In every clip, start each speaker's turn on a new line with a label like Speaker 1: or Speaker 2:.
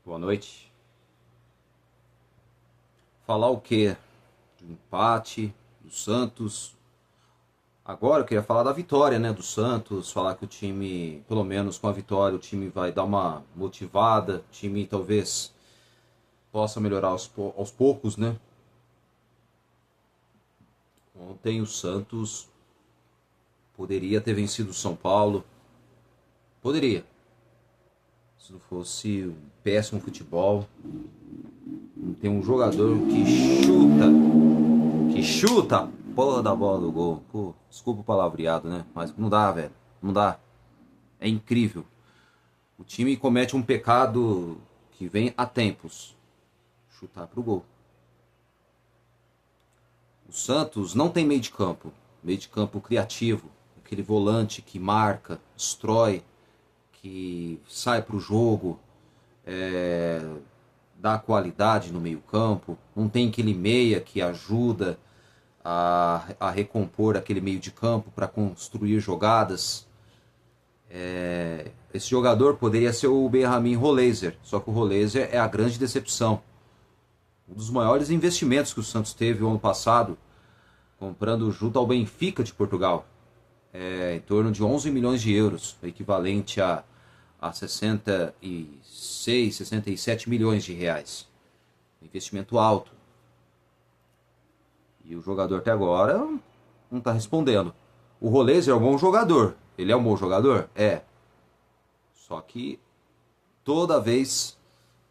Speaker 1: Boa noite. Falar o quê? Do empate, do Santos. Agora eu queria falar da vitória, né, do Santos. Falar que o time, pelo menos com a vitória, o time vai dar uma motivada. O time talvez possa melhorar aos poucos, né? Ontem o Santos poderia ter vencido o São Paulo. Poderia. Se não fosse um péssimo futebol. Tem um jogador que chuta a porra da bola do gol. Pô, desculpa o palavreado, né? Mas não dá, velho. Não dá. É incrível. O time comete um pecado que vem há tempos. Chutar pro gol. O Santos não tem meio de campo. Meio de campo criativo. Aquele volante que marca, destrói, que sai pro jogo, dá qualidade no meio campo. Não tem aquele meia que ajuda a recompor aquele meio de campo para construir jogadas. Esse jogador poderia ser o Benjamin Roleiser, só que o Roleiser é a grande decepção. Um dos maiores investimentos que o Santos teve no ano passado, comprando junto ao Benfica de Portugal, em torno de 11 milhões de euros, equivalente a 66, 67 milhões de reais. Investimento alto. E o jogador até agora não está respondendo. O Roleiser é um bom jogador. Ele é um bom jogador? É. Só que toda vez,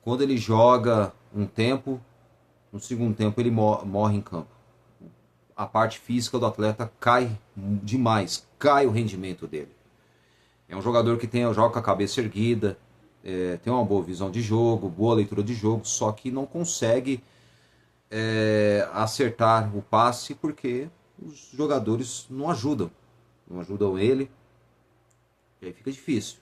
Speaker 1: quando ele joga um tempo, no segundo tempo ele morre em campo. A parte física do atleta cai demais, cai o rendimento dele. É um jogador que joga com a cabeça erguida, tem uma boa visão de jogo, boa leitura de jogo, só que não consegue acertar o passe porque os jogadores não ajudam. Não ajudam ele, e aí fica difícil.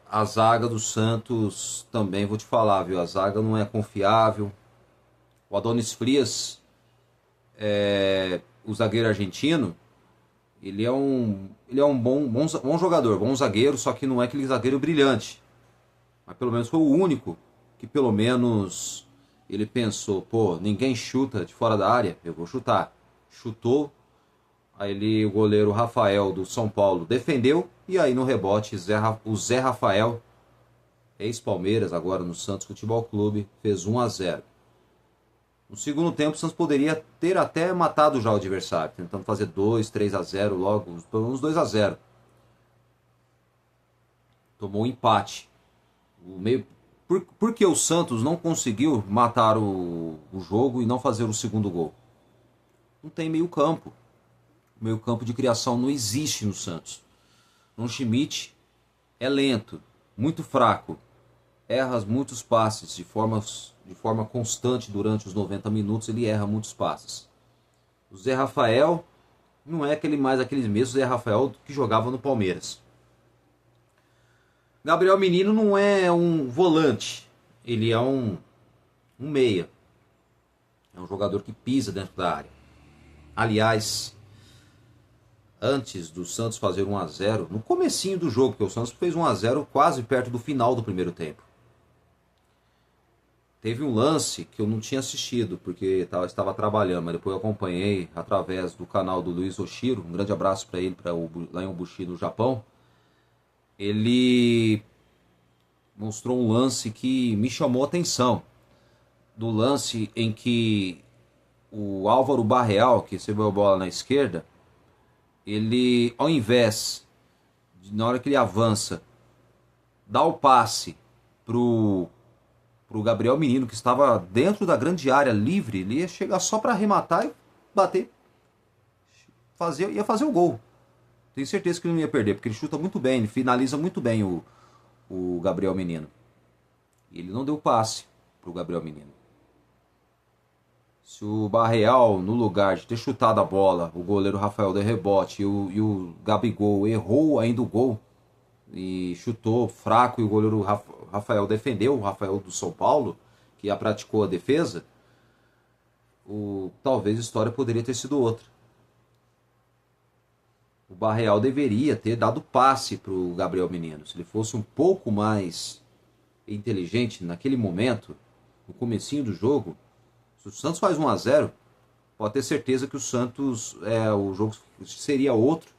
Speaker 1: A zaga do Santos também vou te falar, viu? A zaga não é confiável. O Adonis Frias, o zagueiro argentino, ele é um bom jogador, bom zagueiro, só que não é aquele zagueiro brilhante. Mas pelo menos foi o único que pelo menos ele pensou, pô, ninguém chuta de fora da área, eu vou chutar. Chutou, aí o goleiro Rafael do São Paulo defendeu, e aí no rebote o Zé Rafael, ex-Palmeiras, agora no Santos Futebol Clube, fez 1-0. No segundo tempo o Santos poderia ter até matado já o adversário, tentando fazer 2, 3-0 logo, pelo menos 2-0. Tomou um empate. Por que o Santos não conseguiu matar o jogo e não fazer o segundo gol? Não tem meio campo. O meio campo de criação não existe no Santos. O Schmidt é lento, muito fraco, erra muitos passes de forma constante durante os 90 minutos, ele erra muitos passes. O Zé Rafael não é aquele mesmo Zé Rafael que jogava no Palmeiras. Gabriel Menino não é um volante, ele é um meia. É um jogador que pisa dentro da área. Aliás, antes do Santos fazer 1-0, no comecinho do jogo, porque o Santos fez 1-0 quase perto do final do primeiro tempo. Teve um lance que eu não tinha assistido, porque estava trabalhando, mas depois eu acompanhei através do canal do Luiz Oshiro. Um grande abraço para ele, lá em Obuchi, no Japão. Ele mostrou um lance que me chamou a atenção. Do lance em que o Álvaro Barreal, que recebeu a bola na esquerda, ele, ao invés na hora que ele avança, dá o passe pro Gabriel Menino, que estava dentro da grande área livre, ele ia chegar só para arrematar e bater, ia fazer o gol. Tenho certeza que ele não ia perder, porque ele chuta muito bem, ele finaliza muito bem o Gabriel Menino. E ele não deu passe pro Gabriel Menino. Se o Barreal, no lugar de ter chutado a bola, o goleiro Rafael deu rebote e o Gabigol errou ainda o gol e chutou fraco e o goleiro Rafael defendeu, o Rafael do São Paulo, que praticou a defesa, talvez a história poderia ter sido outra. O Barreal deveria ter dado passe para o Gabriel Menino. Se ele fosse um pouco mais inteligente naquele momento, no comecinho do jogo, se o Santos faz 1-0, pode ter certeza que o Santos, o jogo seria outro.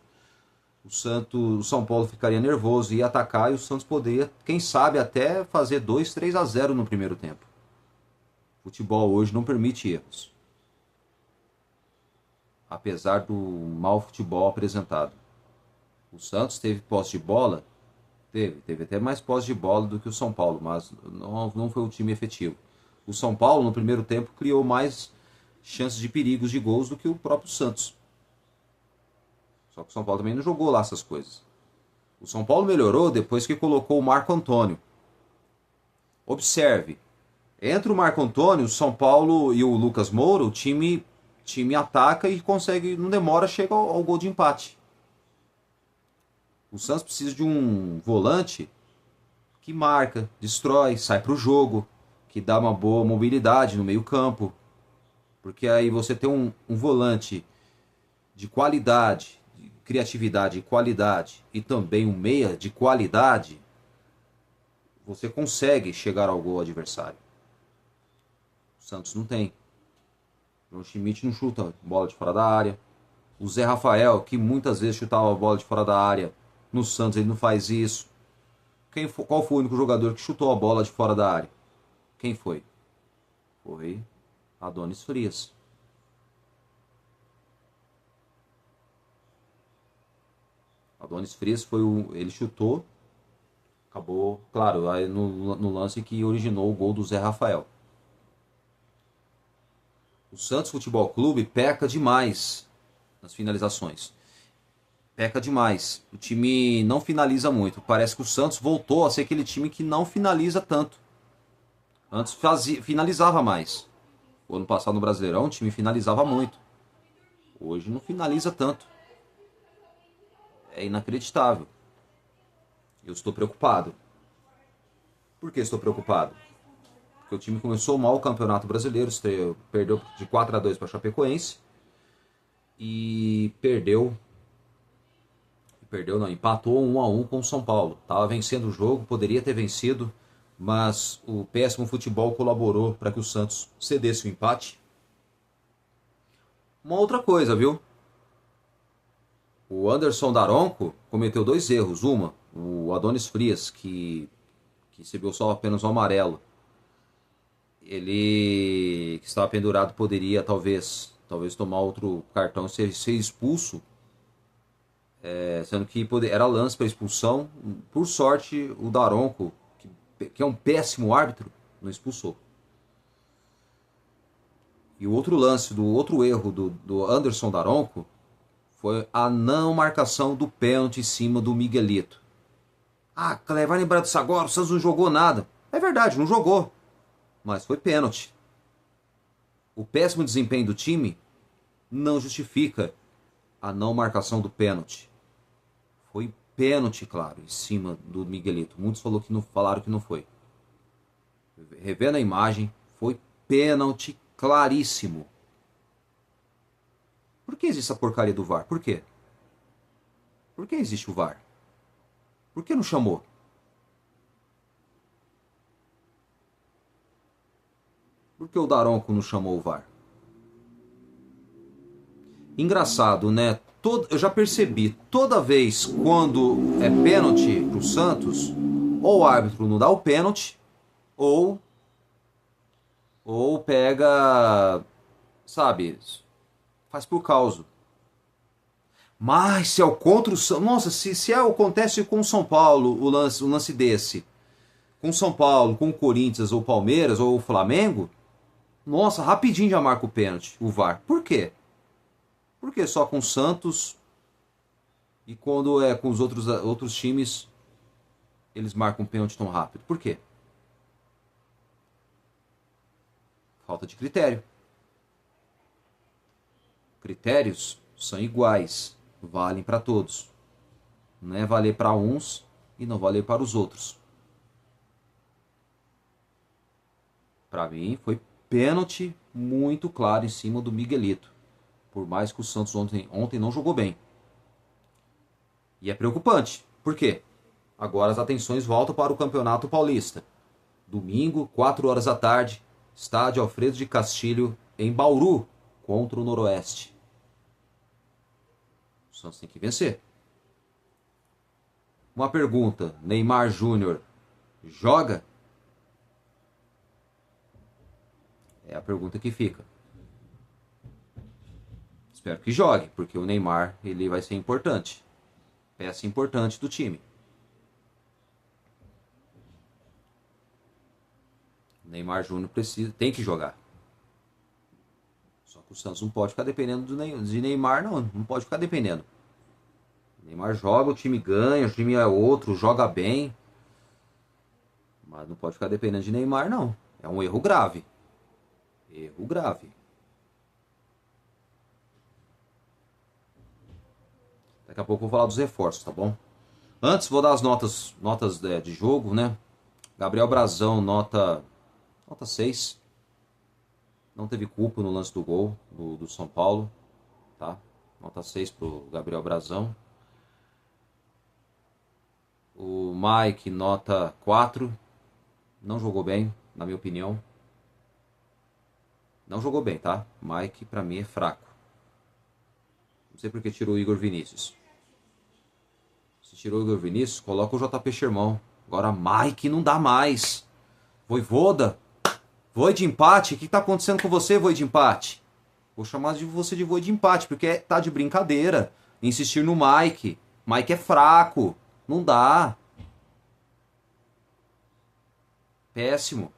Speaker 1: O São Paulo ficaria nervoso, ia atacar e o Santos poderia, quem sabe, até fazer 2-3-0 no primeiro tempo. O futebol hoje não permite erros. Apesar do mau futebol apresentado. O Santos teve posse de bola, teve até mais posse de bola do que o São Paulo, mas não foi um time efetivo. O São Paulo, no primeiro tempo, criou mais chances de perigos de gols do que o próprio Santos. Só que o São Paulo também não jogou lá essas coisas. O São Paulo melhorou depois que colocou o Marco Antônio. Observe, entre o Marco Antônio, o São Paulo e o Lucas Moura, o time ataca e consegue, não demora, chega ao gol de empate. O Santos precisa de um volante que marca, destrói, sai para o jogo, que dá uma boa mobilidade no meio campo. Porque aí você tem um volante de qualidade, de criatividade e qualidade, e também um meia de qualidade, você consegue chegar ao gol adversário. O Santos não tem. O João Schmidt não chuta bola de fora da área. O Zé Rafael, que muitas vezes chutava a bola de fora da área, no Santos ele não faz isso. Qual foi o único jogador que chutou a bola de fora da área? Quem foi? Foi Adonis Frias. Adonis Frias ele chutou, acabou, claro, aí no lance que originou o gol do Zé Rafael. O Santos Futebol Clube peca demais nas finalizações. Peca demais. O time não finaliza muito. Parece que o Santos voltou a ser aquele time que não finaliza tanto. Antes finalizava mais. O ano passado no Brasileirão o time finalizava muito. Hoje não finaliza tanto. É inacreditável. Eu estou preocupado. Por que estou preocupado? Porque o time começou mal o Campeonato Brasileiro, perdeu de 4-2 para a Chapecoense e empatou 1-1 com o São Paulo. Estava vencendo o jogo, poderia ter vencido, mas o péssimo futebol colaborou para que o Santos cedesse o empate. Uma outra coisa, viu? O Anderson Daronco cometeu 2 erros. O Adonis Frias, que recebeu só apenas um amarelo. Ele, que estava pendurado, poderia talvez tomar outro cartão e ser expulso. Sendo que era lance para expulsão. Por sorte, o Daronco, que é um péssimo árbitro, não expulsou. E o outro erro do Anderson Daronco foi a não marcação do pênalti em cima do Miguelito. Ah, Cleber, vai lembrar disso agora, o Santos não jogou nada. É verdade, não jogou. Mas foi pênalti. O péssimo desempenho do time não justifica a não marcação do pênalti. Foi pênalti, claro, em cima do Miguelito. Muitos falaram que não foi. Revendo a imagem, foi pênalti claríssimo. Por que existe essa porcaria do VAR? Por quê? Por que existe o VAR? Por que não chamou? Por que o Daronco não chamou o VAR? Engraçado, né? Eu já percebi, toda vez quando é pênalti pro Santos, ou o árbitro não dá o pênalti, ou pega, sabe, faz por causa. Mas se é o contra o São... Nossa, se acontece com o São Paulo um lance desse, com o São Paulo, com o Corinthians, ou o Palmeiras, ou o Flamengo, nossa, rapidinho já marca o pênalti, o VAR. Por quê? Por que só com o Santos e quando é com os outros times eles marcam um pênalti tão rápido? Por quê? Falta de critério. Critérios são iguais, valem para todos. Não é valer para uns e não valer para os outros. Para mim foi pênalti muito claro em cima do Miguelito. Por mais que o Santos ontem não jogou bem. E é preocupante. Por quê? Agora as atenções voltam para o Campeonato Paulista. Domingo, 4 horas da tarde, estádio Alfredo de Castilho, em Bauru, contra o Noroeste. O Santos tem que vencer. Uma pergunta, Neymar Júnior joga? É a pergunta que fica. Espero que jogue, porque o Neymar ele vai ser importante. Peça importante do time. O Neymar Júnior tem que jogar. Só que o Santos não pode ficar dependendo de Neymar, não. Não pode ficar dependendo. O Neymar joga, o time ganha, o time é outro, joga bem. Mas não pode ficar dependendo de Neymar, não. É um erro grave. Erro grave. Daqui a pouco eu vou falar dos reforços, tá bom? Antes, vou dar as notas de jogo, né? Gabriel Brazão, nota 6. Não teve culpa no lance do gol do São Paulo, tá? Nota 6 pro Gabriel Brazão. O Mike, nota 4. Não jogou bem, na minha opinião. Não jogou bem, tá? Mike, pra mim, é fraco. Não sei porque tirou o Igor Vinícius. Se tirou o Igor Vinícius, coloca o JP Sherman. Agora Mike não dá mais. Voivoda. Voi de empate. O que tá acontecendo com você, Voi de empate? Vou chamar de você de Voi de empate, porque tá de brincadeira. Insistir no Mike. Mike é fraco. Não dá. Péssimo.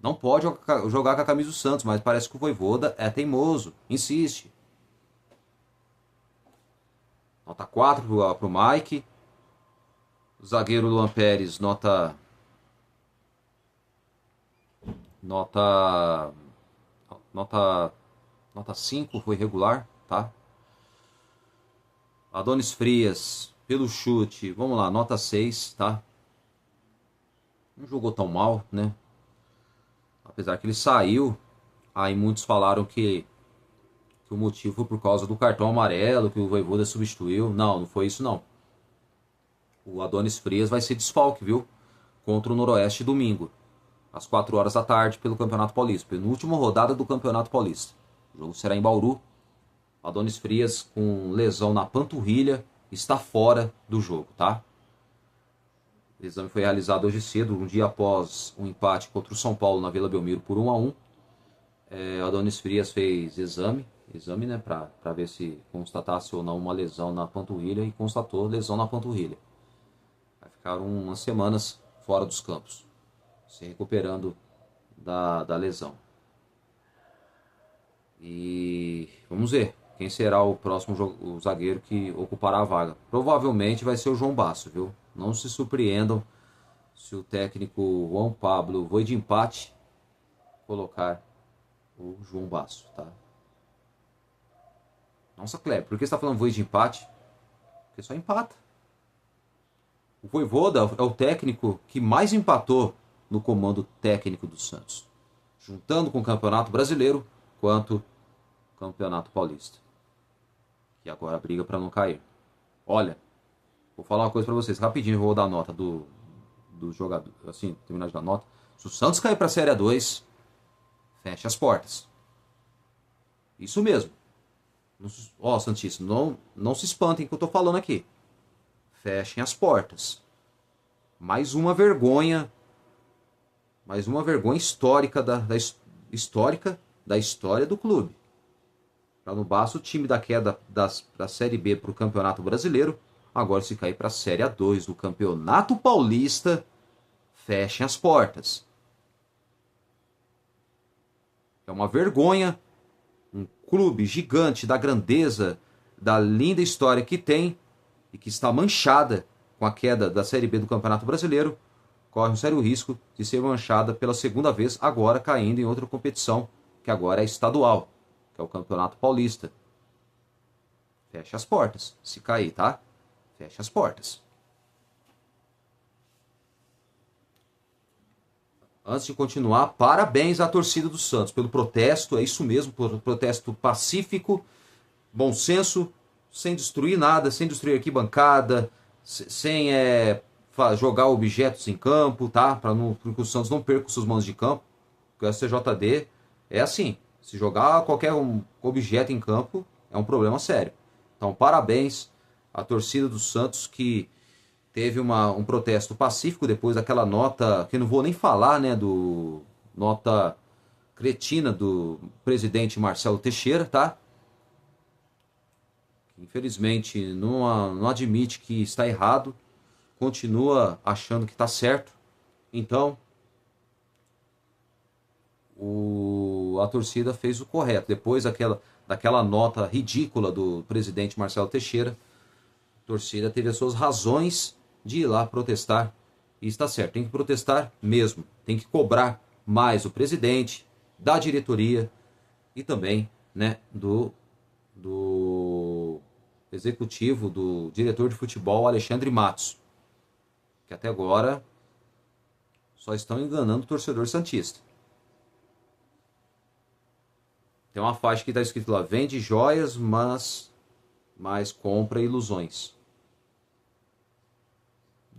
Speaker 1: Não pode jogar com a camisa do Santos, mas parece que o Voivoda é teimoso. Insiste. Nota 4 pro Mike. O zagueiro Luan Pérez, nota 5, foi regular, tá? Adonis Frias, pelo chute, vamos lá, nota 6, tá? Não jogou tão mal, né? Apesar que ele saiu, aí muitos falaram que o motivo foi por causa do cartão amarelo, que o Voivoda substituiu. Não foi isso não. O Adonis Frias vai ser desfalque, viu? Contra o Noroeste domingo, às 4 horas da tarde, pelo Campeonato Paulista. Penúltima rodada do Campeonato Paulista. O jogo será em Bauru. Adonis Frias, com lesão na panturrilha, está fora do jogo, tá? O exame foi realizado hoje cedo, um dia após um empate contra o São Paulo na Vila Belmiro por 1-1. Adonis Frias fez exame, né, para ver se constatasse ou não uma lesão na panturrilha, e constatou lesão na panturrilha. Vai ficar umas semanas fora dos campos, se recuperando da lesão. E vamos ver quem será o próximo o zagueiro que ocupará a vaga. Provavelmente vai ser o João Basso, viu? Não se surpreendam se o técnico Juan Pablo Voi de empate colocar o João Basso, tá? Nossa, Kleber, por que você está falando Voi de empate? Porque só empata. O Voivoda é o técnico que mais empatou no comando técnico do Santos, juntando com o Campeonato Brasileiro quanto o Campeonato Paulista, que agora briga para não cair. Olha, vou falar uma coisa para vocês rapidinho, vou dar a nota do jogador, assim, terminar de dar nota. Se o Santos cair para a Série A2, fecha as portas. Isso mesmo. Santista, não se espantem que eu tô falando aqui. Fechem as portas. Mais uma vergonha histórica da história do clube. Para não basta o time da queda da Série B para o Campeonato Brasileiro, agora se cair para a Série A2 do Campeonato Paulista, fechem as portas. É uma vergonha. Um clube gigante da grandeza, da linda história que tem e que está manchada com a queda da Série B do Campeonato Brasileiro, corre um sério risco de ser manchada pela segunda vez, agora caindo em outra competição, que agora é estadual, que é o Campeonato Paulista. Fecha as portas. Se cair, tá? Fecha as portas. Antes de continuar, parabéns à torcida do Santos pelo protesto, é isso mesmo, protesto pacífico, bom senso, sem destruir nada, sem destruir arquibancada, sem jogar objetos em campo, tá? Para que o Santos não perca os seus manos de campo. Porque o STJD é assim, se jogar qualquer objeto em campo é um problema sério. Então, parabéns à torcida do Santos que teve um protesto pacífico depois daquela nota, que eu não vou nem falar, né, do nota cretina do presidente Marcelo Teixeira, tá? Infelizmente não admite que está errado, continua achando que está certo. Então, a torcida fez o correto. Depois daquela nota ridícula do presidente Marcelo Teixeira, a torcida teve as suas razões de ir lá protestar. E está certo, tem que protestar mesmo. Tem que cobrar mais o presidente, da diretoria e também, né, do executivo, do diretor de futebol Alexandre Matos, que até agora só estão enganando o torcedor santista. Tem uma faixa que está escrito lá: vende joias, mas compra ilusões.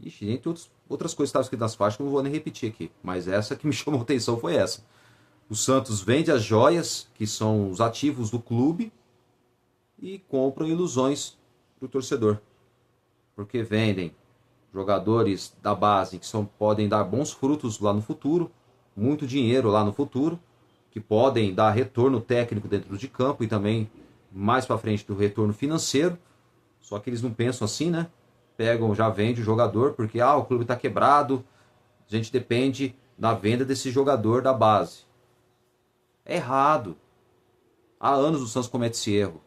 Speaker 1: Ixi, nem outras coisas estavam escritas nas faixas que eu não vou nem repetir aqui. Mas essa que me chamou a atenção foi essa. O Santos vende as joias, que são os ativos do clube, e compram ilusões para o torcedor. Porque vendem jogadores da base que podem dar bons frutos lá no futuro, muito dinheiro lá no futuro, que podem dar retorno técnico dentro de campo e também mais para frente do retorno financeiro. Só que eles não pensam assim, né? Pegam, já vende o jogador porque o clube está quebrado, a gente depende da venda desse jogador da base. É errado. Há anos o Santos comete esse erro.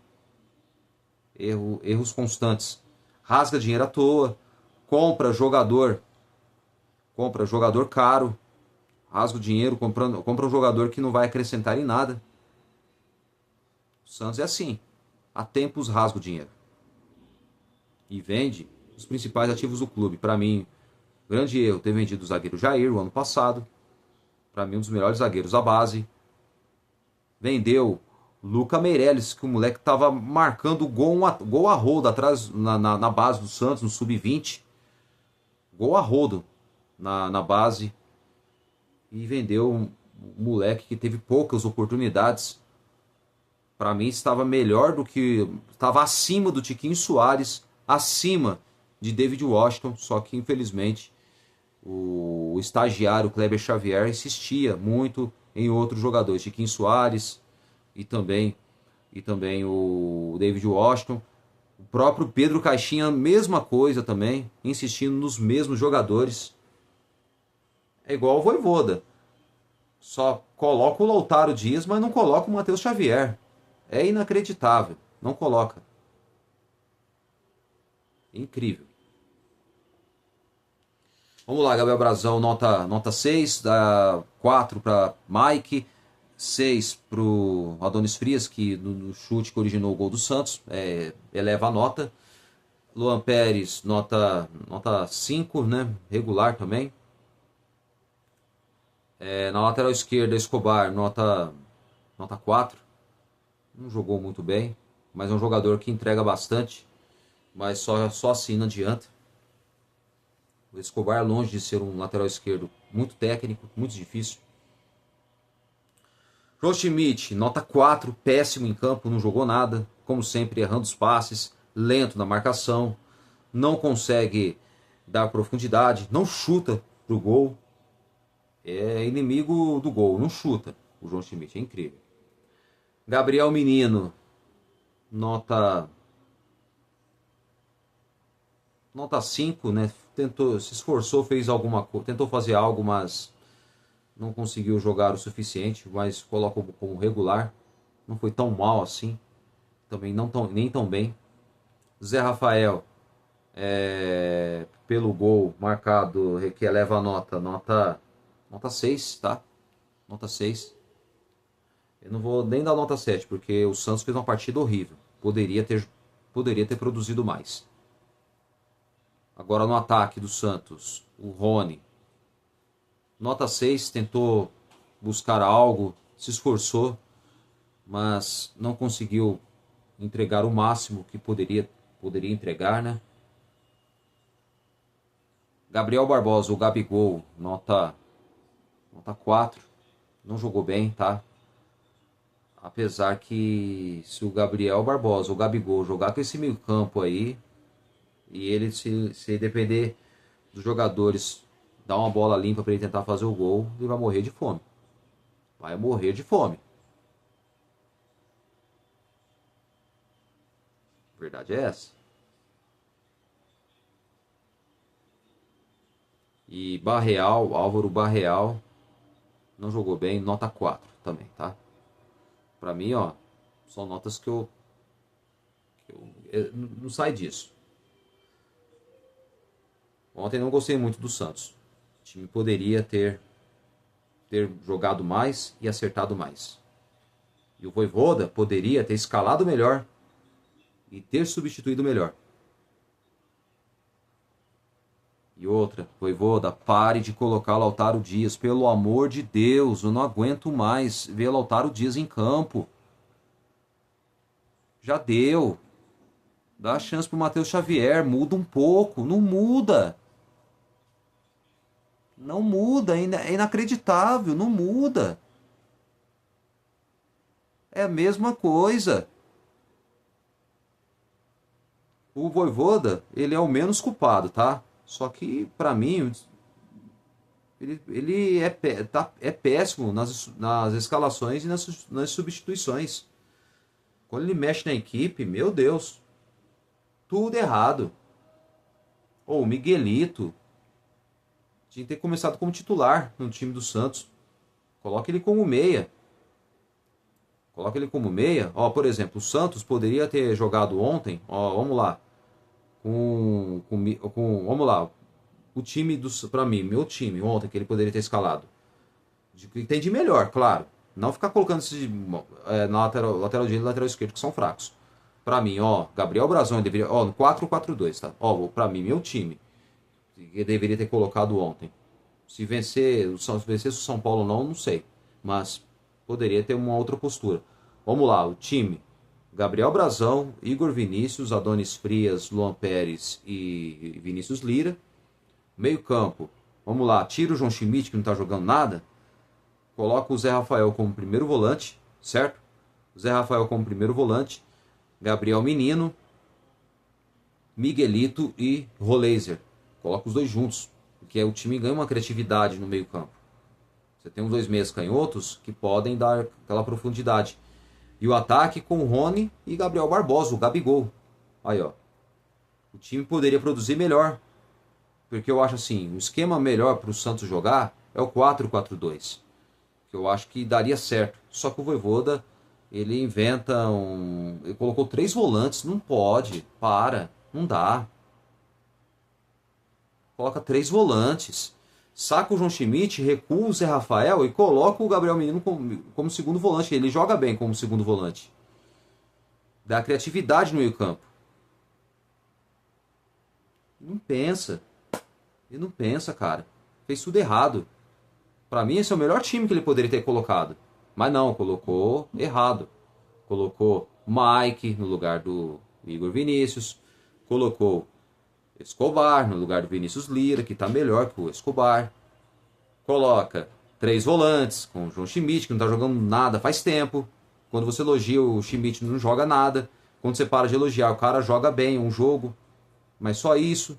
Speaker 1: Erros constantes. Rasga dinheiro à toa, compra jogador caro, rasga o dinheiro, compra um jogador que não vai acrescentar em nada. O Santos é assim. Há tempos rasga o dinheiro. E vende os principais ativos do clube. Para mim, grande erro ter vendido o zagueiro Jair o ano passado. Para mim, um dos melhores zagueiros da base. Vendeu Luca Meireles, que o moleque tava marcando gol a rodo atrás na base do Santos, no sub-20. Gol a rodo na base. E vendeu um moleque que teve poucas oportunidades. Para mim estava melhor estava acima do Tiquinho Soares, acima de David Washington, só que infelizmente o estagiário Kleber Xavier insistia muito em outros jogadores, Tiquinho Soares e também o David Washington. O próprio Pedro Caixinha, mesma coisa também, insistindo nos mesmos jogadores. É igual o Vojvoda. Só coloca o Lautaro Dias, mas não coloca o Matheus Xavier. É inacreditável. Não coloca. Incrível. Vamos lá, Gabriel Brazão, nota 6, dá 4 para Mike, 6 para o Adonis Frias, que no chute que originou o gol do Santos, eleva a nota. Luan Pérez, nota 5, né? Regular também. Na lateral esquerda, Escobar, nota 4. Não jogou muito bem, mas é um jogador que entrega bastante, mas só assim não adianta. O Escobar é longe de ser um lateral esquerdo muito técnico, muito difícil. João Schmidt, nota 4, péssimo em campo, não jogou nada, como sempre errando os passes, lento na marcação, não consegue dar profundidade, não chuta pro gol. É inimigo do gol, não chuta. O João Schmidt é incrível. Gabriel Menino, nota 5, né? Se esforçou, fez alguma coisa, tentou fazer algo, mas não conseguiu jogar o suficiente, mas colocou como regular. Não foi tão mal assim, também nem tão bem. Zé Rafael, pelo gol marcado, que eleva a nota 6, tá? Nota 6. Eu não vou nem dar nota 7, porque o Santos fez uma partida horrível. Poderia ter produzido mais. Agora no ataque do Santos, o Rony. Nota 6, tentou buscar algo, se esforçou, mas não conseguiu entregar o máximo que poderia entregar, né? Gabriel Barbosa, o Gabigol, nota 4. Não jogou bem, tá? Apesar que se o Gabriel Barbosa, o Gabigol, jogar com esse meio campo aí, e ele se depender dos jogadores dar uma bola limpa para ele tentar fazer o gol, ele vai morrer de fome. Vai morrer de fome. A verdade é essa. E Barreal, Álvaro Barreal, não jogou bem, nota 4 também, tá? Pra mim, ó, são notas que não sai disso. Ontem não gostei muito do Santos. O time poderia ter jogado mais e acertado mais. E o Vojvoda poderia ter escalado melhor e ter substituído melhor. E outra, Vojvoda, pare de colocar Lautaro Dias. Pelo amor de Deus, eu não aguento mais ver Lautaro Dias em campo. Já deu. Dá a chance pro Matheus Xavier, muda um pouco. Não muda. Não muda, é inacreditável, não muda. É a mesma coisa. O Vojvoda, ele é o menos culpado, tá? Só que, pra mim, ele é péssimo nas escalações e nas substituições. Quando ele mexe na equipe, meu Deus, tudo errado. Ou o Miguelito tinha que ter começado como titular no time do Santos. Coloca ele como meia. Coloca ele como meia. Ó, por exemplo, o Santos poderia ter jogado ontem. Ó, vamos lá. Vamos lá. O time pra mim, meu time ontem que ele poderia ter escalado. Que tem de melhor, claro. Não ficar colocando esses na lateral direito e lateral esquerdo que são fracos. Pra mim, ó, Gabriel Brazão deveria, ó, no 4-4-2, tá? Ó, pra mim, meu time que deveria ter colocado ontem. Se vencer o São Paulo ou não sei, mas poderia ter uma outra postura. Vamos lá, o time: Gabriel Brazão, Igor Vinícius, Adonis Frias, Luan Pérez e Vinícius Lira. Meio campo, vamos lá, tira o João Schmidt que não tá jogando nada, coloca o Zé Rafael como primeiro volante, certo? O Zé Rafael como primeiro volante, Gabriel Menino, Miguelito e Roleiser. Coloca os dois juntos, porque o time ganha uma criatividade no meio campo. Você tem uns dois meias canhotos que podem dar aquela profundidade. E o ataque com o Rony e Gabriel Barbosa, o Gabigol. Aí, ó. O time poderia produzir melhor. Porque eu acho assim, o esquema melhor para o Santos jogar é o 4-4-2. Que eu acho que daria certo. Só que o Vojvoda, ele inventa ele colocou 3 volantes. Não pode. Para. Não dá. Coloca 3 volantes. Saca o João Schmidt, recua o Zé Rafael e coloca o Gabriel Menino como segundo volante. Ele joga bem como segundo volante. Dá criatividade no meio campo. Não pensa. Ele não pensa, cara. Fez tudo errado. Pra mim esse é o melhor time que ele poderia ter colocado. Mas não, colocou errado. Colocou Mike no lugar do Igor Vinícius. Colocou Escobar no lugar do Vinícius Lira, que está melhor que o Escobar. Coloca 3 volantes com o João Schmidt, que não está jogando nada faz tempo. Quando você elogia o Schmidt, não joga nada. Quando você para de elogiar, o cara joga bem um jogo. Mas só isso.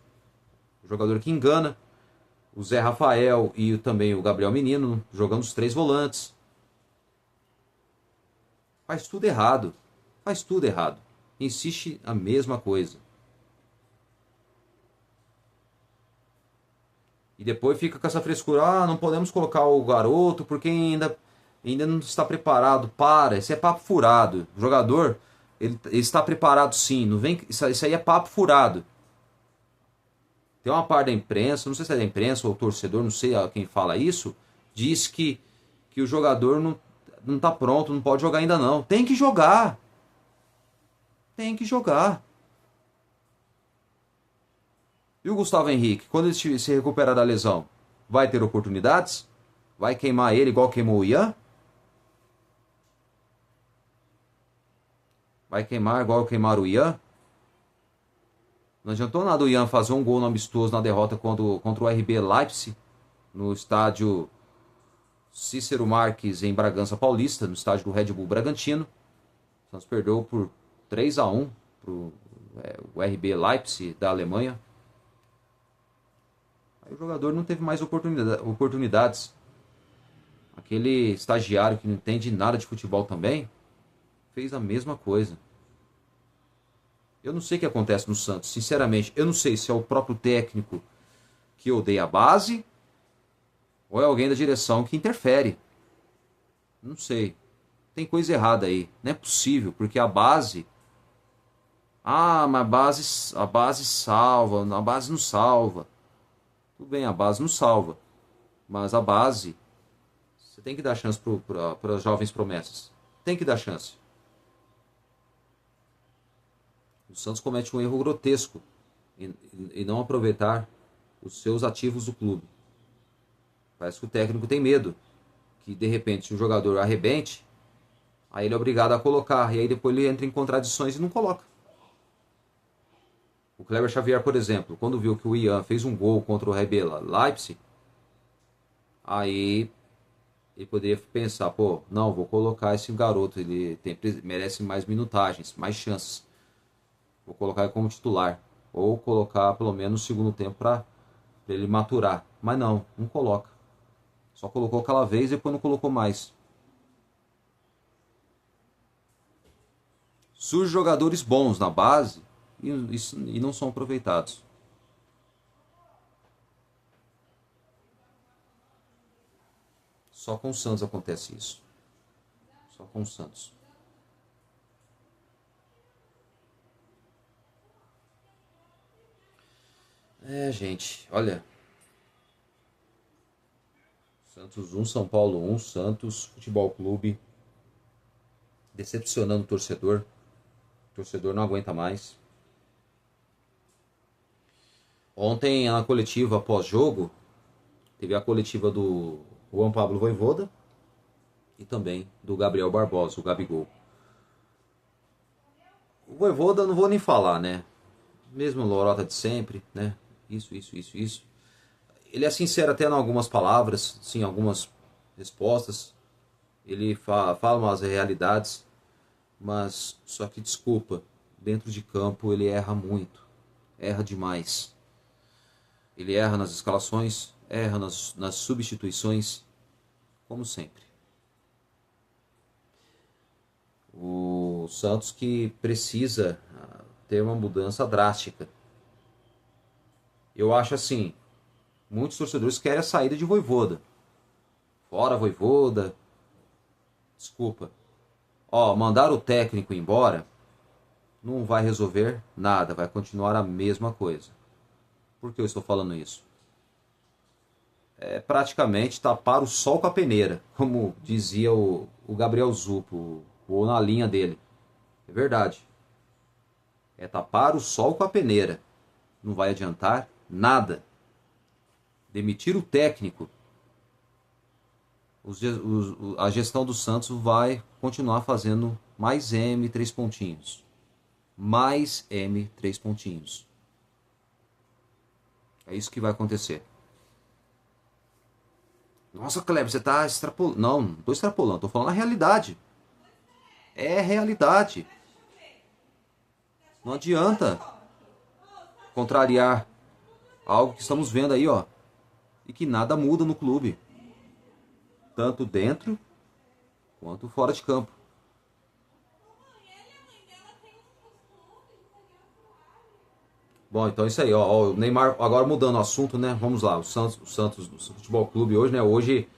Speaker 1: O jogador que engana. O Zé Rafael e também o Gabriel Menino jogando os 3 volantes. Faz tudo errado. Faz tudo errado. Insiste a mesma coisa. E depois fica com essa frescura. Ah, não podemos colocar o garoto porque ainda não está preparado. Para, isso é papo furado. O jogador, ele está preparado sim. Não vem, isso aí é papo furado. Tem uma parte da imprensa, não sei se é da imprensa ou o torcedor, não sei quem fala isso, diz que o jogador não está pronto, não pode jogar ainda não. Tem que jogar. Tem que jogar. E o Gustavo Henrique, quando ele se recuperar da lesão, vai ter oportunidades? Vai queimar ele igual queimou o Ian? Vai queimar igual queimaram o Ian? Não adiantou nada o Ian fazer um gol no amistoso na derrota contra o RB Leipzig, no estádio Cícero Marques, em Bragança Paulista, no estádio do Red Bull Bragantino. O Santos perdeu por 3-1 para o RB Leipzig da Alemanha. Aí o jogador não teve mais oportunidades. Aquele estagiário que não entende nada de futebol também fez a mesma coisa. Eu não sei o que acontece no Santos, sinceramente. Eu não sei se é o próprio técnico que odeia a base ou é alguém da direção que interfere. Não sei. Tem coisa errada aí. Não é possível, porque a base... Ah, mas a base salva. A base não salva. Tudo bem, a base não salva. Mas a base... Você tem que dar chance para as jovens promessas. Tem que dar chance. O Santos comete um erro grotesco em não aproveitar os seus ativos do clube. Parece que o técnico tem medo que, de repente, o jogador arrebente, aí ele é obrigado a colocar, e aí depois ele entra em contradições e não coloca. O Kleber Xavier, por exemplo, quando viu que o Ian fez um gol contra o RB Leipzig, aí ele poderia pensar, pô, não, vou colocar esse garoto, ele merece mais minutagens, mais chances. Vou colocar ele como titular. Ou colocar pelo menos no segundo tempo para ele maturar. Mas não coloca. Só colocou aquela vez e depois não colocou mais. Surgem jogadores bons na base e não são aproveitados. Só com o Santos acontece isso. Só com o Santos. Gente, olha. Santos 1, São Paulo 1, Santos Futebol Clube. Decepcionando o torcedor. O torcedor não aguenta mais. Ontem, na coletiva pós-jogo, teve a coletiva do Juan Pablo Vojvoda e também do Gabriel Barbosa, o Gabigol. O Vojvoda não vou nem falar, né? Mesmo lorota de sempre, né? Isso. Ele é sincero até em algumas palavras, sim, algumas respostas. Ele fala umas realidades, mas só que desculpa, dentro de campo ele erra muito, erra demais. Ele erra nas escalações, erra nas substituições, como sempre. O Santos que precisa ter uma mudança drástica. Eu acho assim, muitos torcedores querem a saída de Vojvoda. Fora Vojvoda. Desculpa. Mandar o técnico embora não vai resolver nada, vai continuar a mesma coisa. Por que eu estou falando isso? É praticamente tapar o sol com a peneira, como dizia o Gabriel Zupo, ou na linha dele. É verdade. É tapar o sol com a peneira. Não vai adiantar nada. Demitir o técnico. A gestão do Santos vai continuar fazendo mais M 3 pontinhos. Mais M 3 pontinhos. É isso que vai acontecer. Nossa, Kleber, você está extrapolando. Não estou extrapolando, estou falando a realidade. É realidade. Não adianta contrariar algo que estamos vendo aí, ó. E que nada muda no clube. Tanto dentro quanto fora de campo. Bom, então é isso aí, ó. O Neymar, agora mudando o assunto, né? Vamos lá, o Santos Futebol Clube hoje, né? Hoje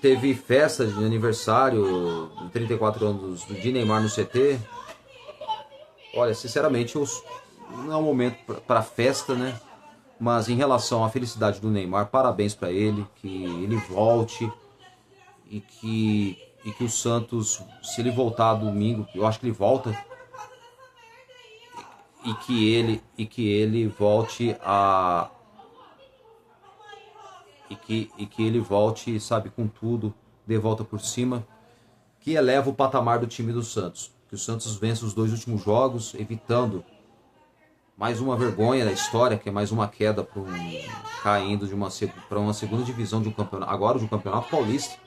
Speaker 1: teve festa de aniversário de 34 anos de Neymar no CT. Olha, sinceramente, não é um momento para festa, né? Mas em relação à felicidade do Neymar, parabéns para ele, que ele volte e que o Santos, se ele voltar domingo, eu acho que ele volta, e que ele volte a e que ele volte, sabe, com tudo, dê volta por cima, que eleva o patamar do time do Santos. que o Santos vença os 2 últimos jogos, evitando mais uma vergonha da história, que é mais uma queda caindo para uma segunda divisão de um campeonato, agora de um campeonato paulista.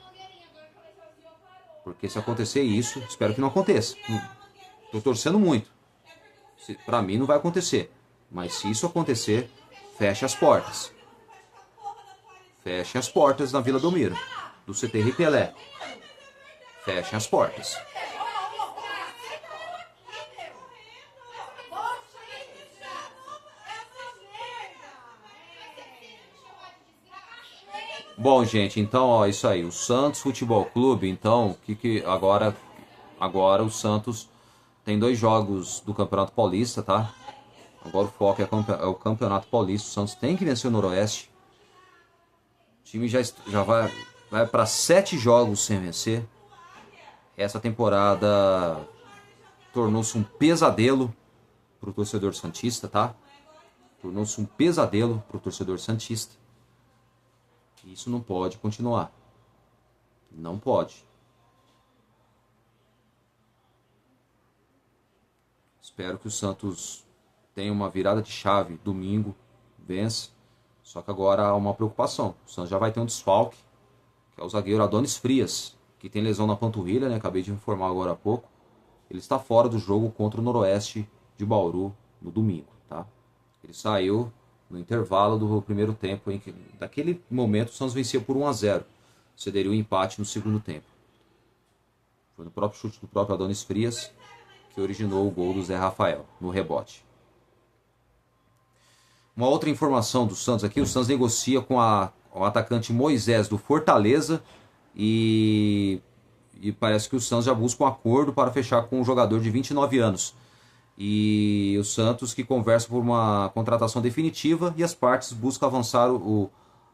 Speaker 1: Porque se acontecer isso, espero que não aconteça. Estou torcendo muito. Para mim não vai acontecer. Mas se isso acontecer, feche as portas. Feche as portas na Vila Belmiro, do CT Rei Pelé. Feche as portas. Bom, gente, então, ó, isso aí. O Santos Futebol Clube, então, agora o Santos tem 2 jogos do Campeonato Paulista, tá? Agora o foco é o Campeonato Paulista. O Santos tem que vencer o Noroeste. O time já vai para 7 jogos sem vencer. Essa temporada tornou-se um pesadelo pro torcedor santista, tá? Tornou-se um pesadelo pro torcedor santista. Isso não pode continuar. Não pode. Espero que o Santos tenha uma virada de chave domingo, vença. Só que agora há uma preocupação. O Santos já vai ter um desfalque, que é o zagueiro Adonis Frias, que tem lesão na panturrilha, né? Acabei de informar agora há pouco. Ele está fora do jogo contra o Noroeste de Bauru no domingo, tá? Ele saiu no intervalo do primeiro tempo, em que naquele momento o Santos vencia por 1-0. Cederia o empate no segundo tempo. Foi no próprio chute do próprio Adonis Frias que originou o gol do Zé Rafael, no rebote. Uma outra informação do Santos aqui, o Santos negocia com o atacante Moisés do Fortaleza e parece que o Santos já busca um acordo para fechar com um jogador de 29 anos. E o Santos que conversa por uma contratação definitiva e as partes buscam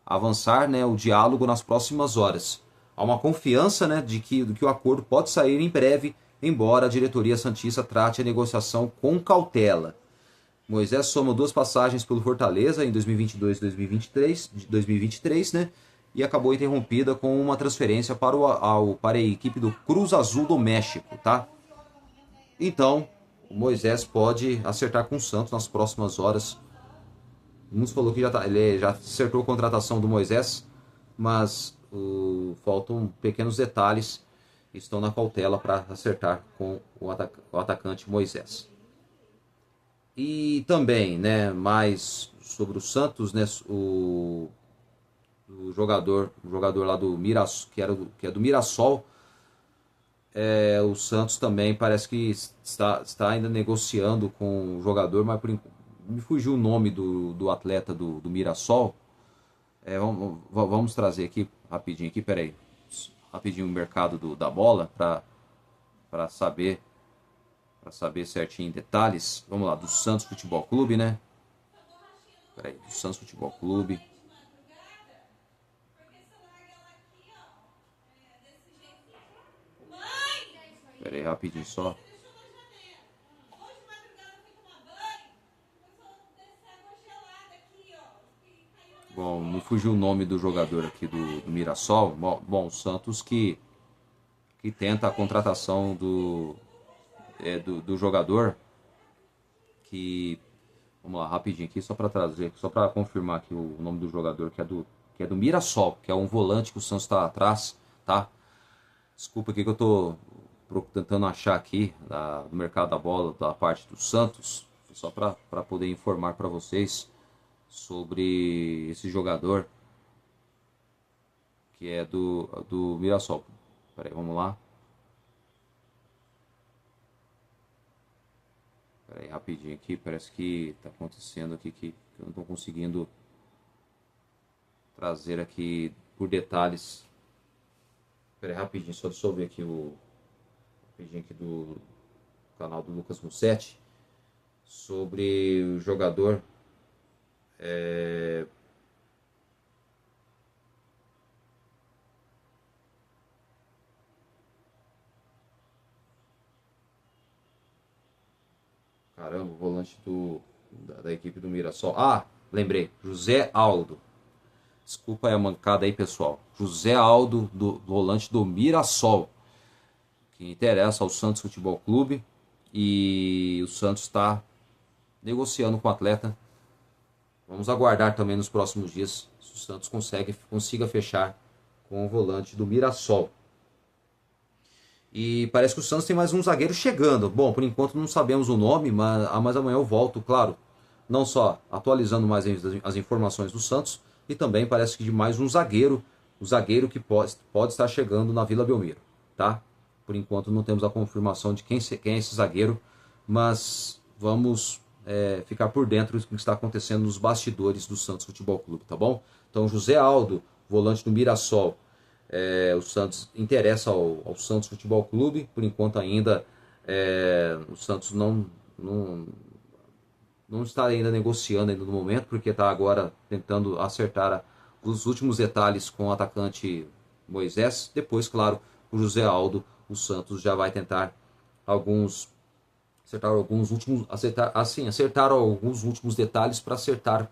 Speaker 1: avançar, né, o diálogo nas próximas horas. Há uma confiança, né, de que o acordo pode sair em breve, embora a diretoria santista trate a negociação com cautela. Moisés soma 2 passagens pelo Fortaleza em 2022 e 2023, né, e acabou interrompida com uma transferência para a equipe do Cruz Azul do México, tá? Então, o Moisés pode acertar com o Santos nas próximas horas. Muitos falou que ele já acertou a contratação do Moisés, mas faltam pequenos detalhes. Estão na cautela para acertar com o atacante Moisés. E também, né, mais sobre o Santos, né, o jogador lá do Mirassol, que é do Mirassol, o Santos também parece que está ainda negociando com o jogador, mas me fugiu o nome do atleta do Mirassol. Vamos trazer aqui rapidinho, peraí, rapidinho o mercado da bola para saber certinho em detalhes. Vamos lá, do Santos Futebol Clube, né? Peraí, do Santos Futebol Clube. Peraí, rapidinho só. Bom, me fugiu o nome do jogador aqui do Mirassol. Bom, o Santos que tenta a contratação do jogador, que, vamos lá, rapidinho aqui, só para confirmar aqui o nome do jogador, que é do Mirassol, que é um volante que o Santos está atrás, tá? Desculpa aqui que eu tô tentando achar aqui do mercado da bola, da parte do Santos, só para poder informar para vocês sobre esse jogador, que é do Mirassol. Peraí, vamos lá. Peraí, rapidinho aqui, parece que está acontecendo aqui que eu não estou conseguindo trazer aqui por detalhes. Peraí, rapidinho, só deixa eu ver aqui rapidinho aqui do canal do Lucas Mussetti sobre o jogador. Caramba, o volante da equipe do Mirassol. Ah, lembrei. José Aldo. Desculpa aí a mancada aí, pessoal. José Aldo, do volante do Mirassol. que interessa ao Santos Futebol Clube, e o Santos está negociando com o atleta. Vamos aguardar também nos próximos dias se o Santos consiga fechar com o volante do Mirassol. E parece que o Santos tem mais um zagueiro chegando. Bom, por enquanto não sabemos o nome, mas amanhã eu volto, claro, não só atualizando mais as informações do Santos, e também parece que de mais um zagueiro, o zagueiro que pode estar chegando na Vila Belmiro, tá? Por enquanto não temos a confirmação de quem é esse zagueiro, mas vamos ficar por dentro do que está acontecendo nos bastidores do Santos Futebol Clube, tá bom? Então José Aldo, volante do Mirassol, o Santos interessa ao Santos Futebol Clube. Por enquanto ainda o Santos não está ainda negociando ainda no momento, porque está agora tentando acertar os últimos detalhes com o atacante Moisés. Depois, claro, o José Aldo, o Santos já vai tentar acertar alguns últimos detalhes para acertar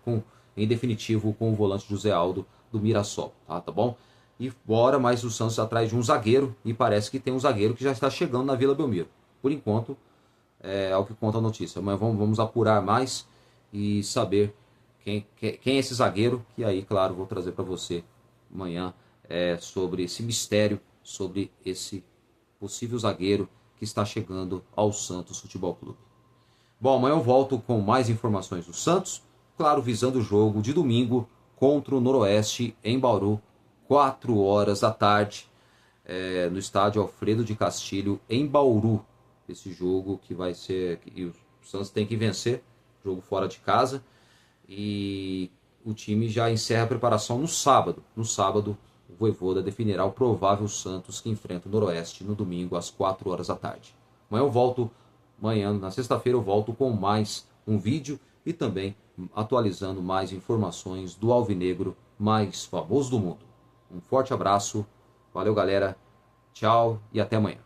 Speaker 1: em definitivo com o volante José Aldo do Mirassol, tá bom? E bora, mas o Santos atrás de um zagueiro, e parece que tem um zagueiro que já está chegando na Vila Belmiro. Por enquanto, é o que conta a notícia. Mas vamos apurar mais e saber quem é esse zagueiro, que aí, claro, vou trazer para você amanhã sobre esse mistério, sobre esse possível zagueiro que está chegando ao Santos Futebol Clube. Bom, amanhã eu volto com mais informações do Santos, claro, visando o jogo de domingo contra o Noroeste em Bauru, 4 horas da tarde, no estádio Alfredo de Castilho, em Bauru. Esse jogo que vai ser... E o Santos tem que vencer, jogo fora de casa, e o time já encerra a preparação no sábado. No sábado, o Vojvoda definirá o provável Santos que enfrenta o Noroeste no domingo às 4 horas da tarde. Amanhã, na sexta-feira, eu volto com mais um vídeo e também atualizando mais informações do alvinegro mais famoso do mundo. Um forte abraço, valeu galera, tchau e até amanhã.